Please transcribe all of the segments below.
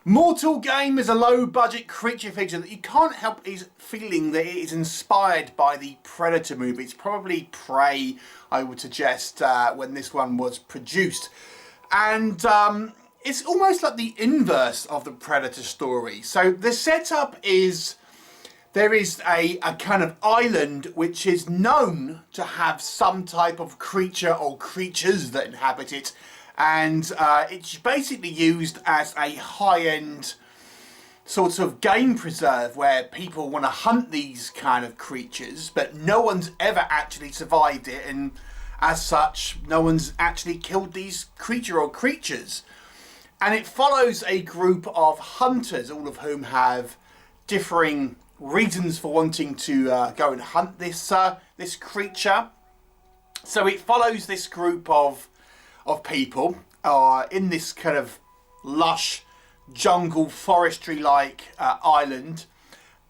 Mortal Game is a low-budget creature feature that you can't help is feeling that it is inspired by the Predator movie. It's probably Prey, I would suggest, when this one was produced. And it's almost like the inverse of the Predator story. So the setup is, there is a kind of island which is known to have some type of creature or creatures that inhabit it. And it's basically used as a high-end sort of game preserve where people want to hunt these kind of creatures, but no one's ever actually survived it, and as such, no one's actually killed these creature or creatures. And it follows a group of hunters, all of whom have differing reasons for wanting to go and hunt this this creature. So it follows this group of people in this kind of lush jungle forestry like island,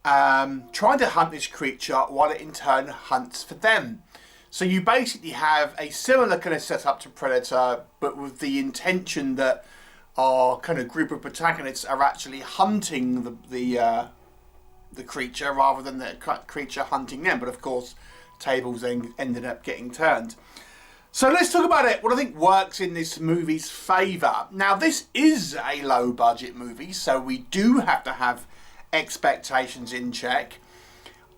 trying to hunt this creature while it in turn hunts for them. So you basically have a similar kind of setup to Predator, but with the intention that our kind of group of protagonists are actually hunting the creature rather than the creature hunting them. But of course, tables ended up getting turned. So let's talk about it. What I think works in this movie's favour. Now, this is a low-budget movie, so we do have to have expectations in check.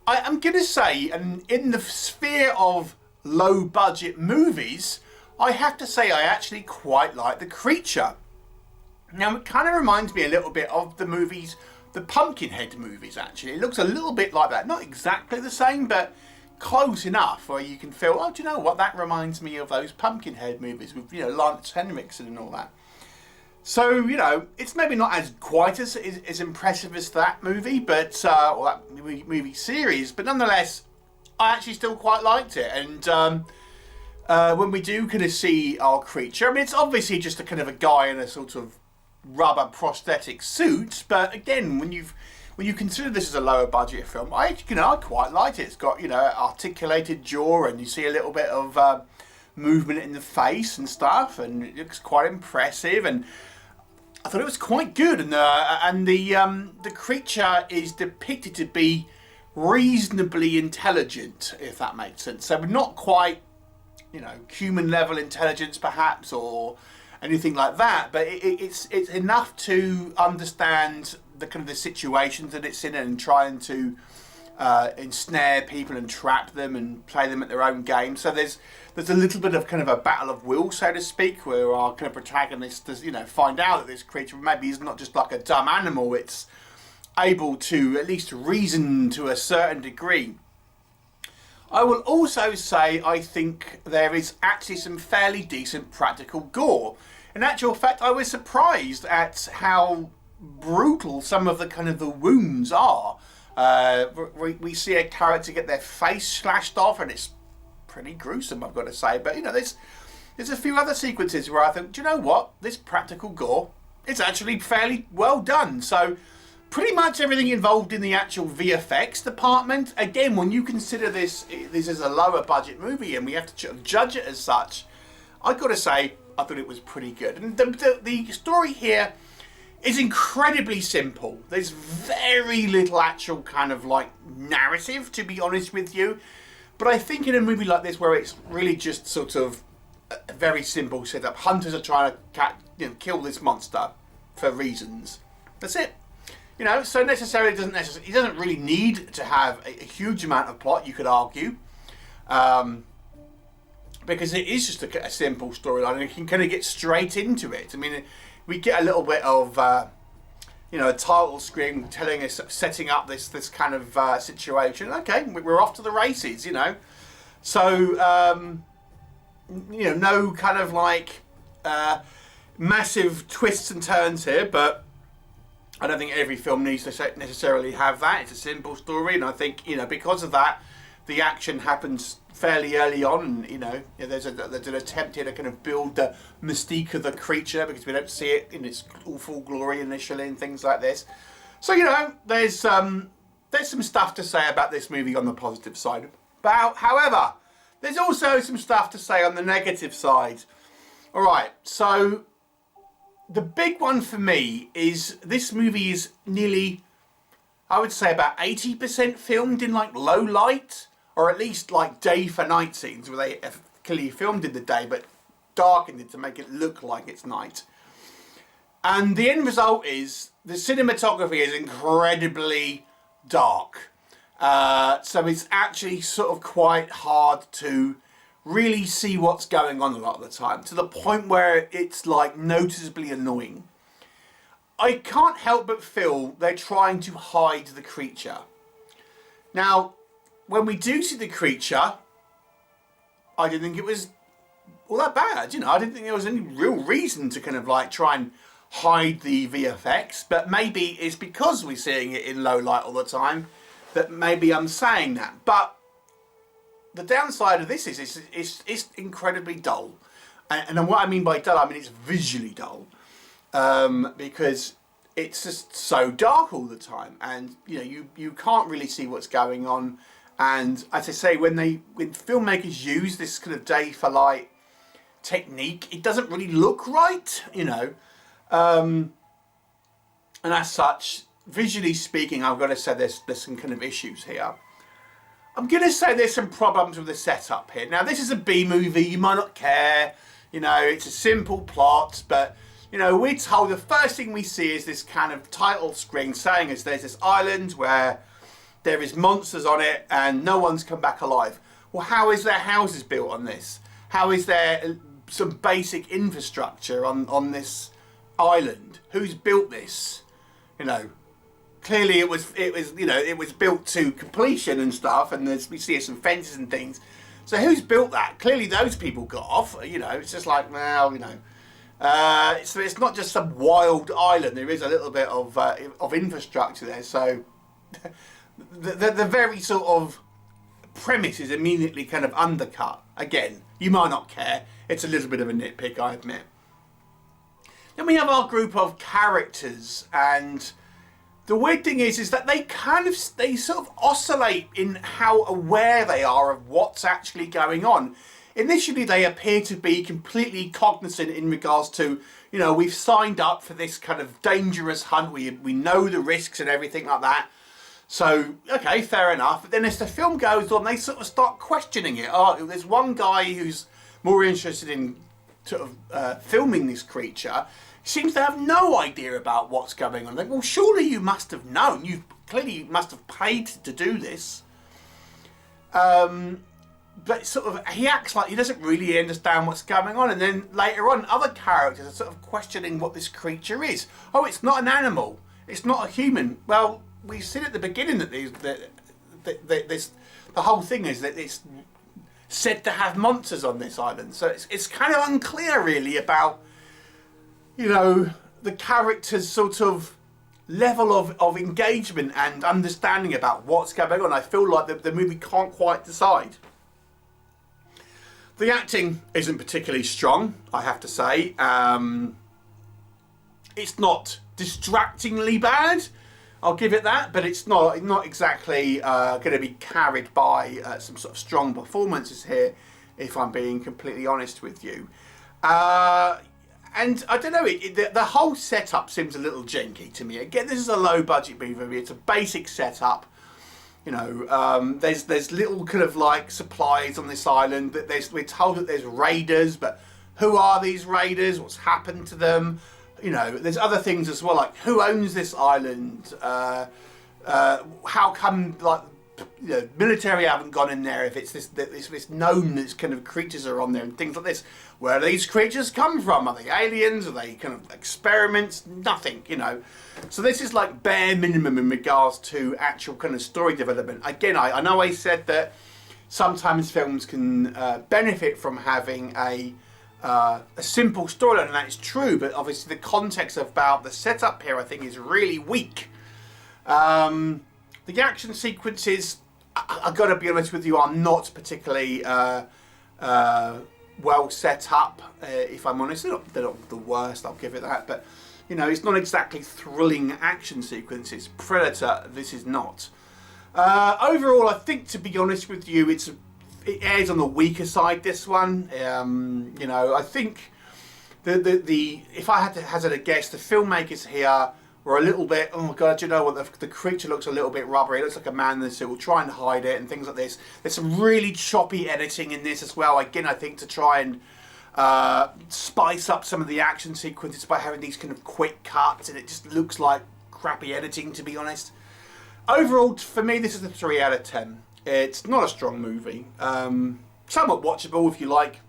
I am going to say, and in the sphere of low-budget movies, I have to say I actually quite like the creature. Now, it kind of reminds me a little bit of the movies, the Pumpkinhead movies, actually. It looks a little bit like that. Not exactly the same, but close enough where you can feel, oh, do you know what, that reminds me of those Pumpkinhead movies with, you know, Lance Henriksen and all that. So, you know, it's maybe not as quite as impressive as that movie, but or that movie series, but nonetheless, I actually still quite liked it. And when we do kind of see our creature, I mean, it's obviously just a kind of a guy in a sort of rubber prosthetic suit, but again, when you consider this as a lower budget film, I quite liked it. It's got, you know, articulated jaw, and you see a little bit of movement in the face and stuff, and it looks quite impressive. And I thought it was quite good. And the creature is depicted to be reasonably intelligent, if that makes sense. So not quite, you know, human level intelligence perhaps, or anything like that, but it's enough to understand the kind of the situations that it's in and trying to ensnare people and trap them and play them at their own game. So there's a little bit of kind of a battle of will, so to speak, where our kind of protagonist does, you know, find out that this creature maybe is not just like a dumb animal, it's able to at least reason to a certain degree. I will also say I think there is actually some fairly decent practical gore. In actual fact, I was surprised at how brutal some of the kind of the wounds are. We see a character get their face slashed off, and it's pretty gruesome, I've got to say. But, you know, there's a few other sequences where I think, do you know what? This practical gore is actually fairly well done. So pretty much everything involved in the actual VFX department. Again, when you consider this is a lower budget movie and we have to judge it as such, I've got to say I thought it was pretty good. And the story here is incredibly simple. There's very little actual kind of like narrative, to be honest with you. But I think in a movie like this, where it's really just sort of a very simple setup, hunters are trying to kill this monster for reasons. That's it. You know, so it doesn't really need to have a huge amount of plot, you could argue, because it is just a simple storyline, and you can kind of get straight into it. I mean, we get a little bit of, a title screen telling us, setting up this kind of situation. Okay, we're off to the races, you know. So, no kind of like massive twists and turns here, but I don't think every film needs to necessarily have that. It's a simple story, and I think, because of that, the action happens fairly early on, and, there's an attempt here to kind of build the mystique of the creature, because we don't see it in its full glory initially and things like this. So, there's some stuff to say about this movie on the positive side. But, however, there's also some stuff to say on the negative side. All right, so the big one for me is this movie is nearly, I would say about 80% filmed in like low light, or at least like day for night scenes where they have clearly filmed in the day but darkened it to make it look like it's night. And the end result is the cinematography is incredibly dark. So it's actually sort of quite hard to really see what's going on a lot of the time, to the point where it's like noticeably annoying. I can't help but feel they're trying to hide the creature. Now, when we do see the creature, I didn't think it was all that bad, you know. I didn't think there was any real reason to kind of like try and hide the VFX, but maybe it's because we're seeing it in low light all the time that maybe I'm saying that. But the downside of this is it's incredibly dull. And what I mean by dull, I mean it's visually dull. Because it's just so dark all the time, and you know you can't really see what's going on. And as I say, when filmmakers use this kind of day for light technique, it doesn't really look right, you know. And as such, visually speaking, I've got to say there's some kind of issues here. I'm going to say there's some problems with the setup here. Now, this is a B movie, you might not care, you know, it's a simple plot, but, you know, we're told the first thing we see is this kind of title screen saying there's this island where there is monsters on it and no one's come back alive. Well, how is their houses built on this? How is there some basic infrastructure on this island? Who's built this? You know, clearly it was you know, it was built to completion and stuff, and we see some fences and things. So who's built that? Clearly those people got off. You know, it's just like, well, you know, so it's not just some wild island. There is a little bit of infrastructure there. So the very sort of premise is immediately kind of undercut. Again, you might not care. It's a little bit of a nitpick, I admit. Then we have our group of characters, and the weird thing is that they sort of oscillate in how aware they are of what's actually going on. Initially, they appear to be completely cognizant in regards to, you know, we've signed up for this kind of dangerous hunt. We know the risks and everything like that. So, okay, fair enough. But then as the film goes on, they sort of start questioning it. Oh, there's one guy who's more interested in sort of filming this creature. Seems to have no idea about what's going on. Like, well, surely you must have known. You clearly must have paid to do this. But sort of, he acts like he doesn't really understand what's going on. And then later on, other characters are sort of questioning what this creature is. Oh, it's not an animal. It's not a human. Well, we said at the beginning that the whole thing is that it's said to have monsters on this island. So it's kind of unclear really about, you know, the character's sort of level of engagement and understanding about what's going on. I feel like the movie can't quite decide. The acting isn't particularly strong, I have to say. It's not distractingly bad, I'll give it that, but it's not exactly going to be carried by some sort of strong performances here, if I'm being completely honest with you. And I don't know, the whole setup seems a little janky to me. Again, this is a low budget movie. It's a basic setup. You know, there's little kind of like supplies on this island. We're told that there's raiders, but who are these raiders? What's happened to them? You know, there's other things as well, like who owns this island? How come, like, you know, military haven't gone in there if it's this known this kind of creatures are on there and things like this. Where do these creatures come from? Are they aliens? Are they kind of experiments? Nothing, you know. So this is like bare minimum in regards to actual kind of story development. Again, I know I said that sometimes films can benefit from having a simple storyline, and that is true, but obviously the context about the setup here I think is really weak. The action sequences, I've got to be honest with you, are not particularly well set up, if I'm honest. They're not the worst, I'll give it that, but you know, it's not exactly thrilling action sequences. Predator, this is not. Overall, I think, to be honest with you, it airs on the weaker side, this one. You know, I think if I had to hazard a guess, the filmmakers here were a little bit, oh my god, you know what, the creature looks a little bit rubbery. It looks like a man in the suit. We'll try and hide it and things like this. There's some really choppy editing in this as well. Again, I think to try and spice up some of the action sequences by having these kind of quick cuts, and it just looks like crappy editing, to be honest. Overall, for me, this is a 3 out of 10. It's not a strong movie. Somewhat watchable if you like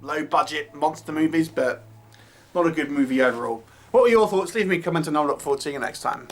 low budget monster movies, but not a good movie overall. What were your thoughts? Leave me a comment and I'll look forward to seeing you next time.